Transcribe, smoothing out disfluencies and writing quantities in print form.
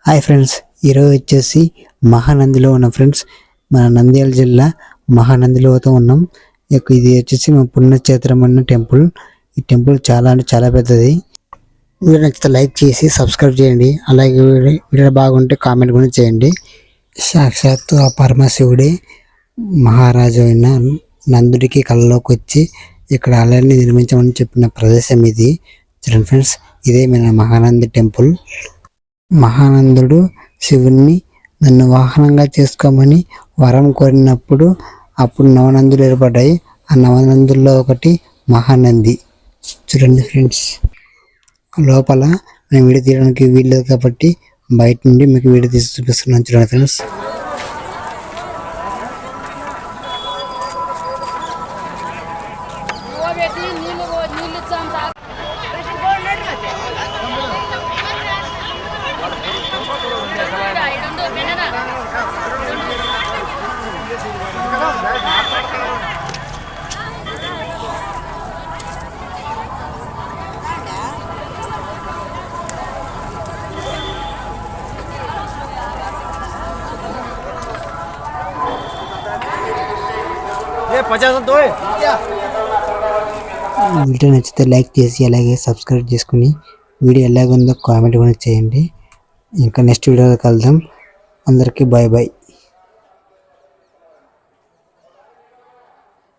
Hi friends, ఈరోజు వచ్చేసి మహానందిలో ఉన్నాం ఫ్రెండ్స్. మన నంద్యాల జిల్లా మహానందిలో ఉన్నాం. ఇది వచ్చేసి మన పుణ్యక్షేత్రం అన్న టెంపుల్. ఈ టెంపుల్ చాలా అంటే చాలా పెద్దది. వీడియో నచ్చితే లైక్ చేసి సబ్స్క్రైబ్ చేయండి. అలాగే వీడియో బాగుంటే కామెంట్ కూడా చేయండి. సాక్షాత్తు ఆ పరమశివుడే మహారాజు అయిన నందుడికి కళ్ళలోకి వచ్చి ఇక్కడ ఆలయాన్ని నిర్మించమని చెప్పిన ప్రదేశం ఇది. చూడండి ఫ్రెండ్స్, ఇదే మన మహానంది టెంపుల్. మహానందుడు శివుణ్ణి నన్ను వాహనంగా చేసుకోమని వరం కోరినప్పుడు అప్పుడు నవనందులు ఏర్పడ్డాయి. ఆ నవనందుల్లో ఒకటి మహానంది. చూడండి ఫ్రెండ్స్, లోపల నేను వీడియో తీయడానికి వీల్లేదు కాబట్టి బయట నుండి మీకు వీడియో తీసి చూపిస్తున్నాను. చూడండి ఫ్రెండ్స్, వీడియో నచ్చితే లైక్ చేసి అలాగే సబ్స్క్రైబ్ చేసుకుని వీడియో ఎలాగుందో కామెంట్ కూడా చేయండి. ఇంకా నెక్స్ట్ వీడియోలో కలుద్దాం. అందరికీ బాయ్ బాయ్.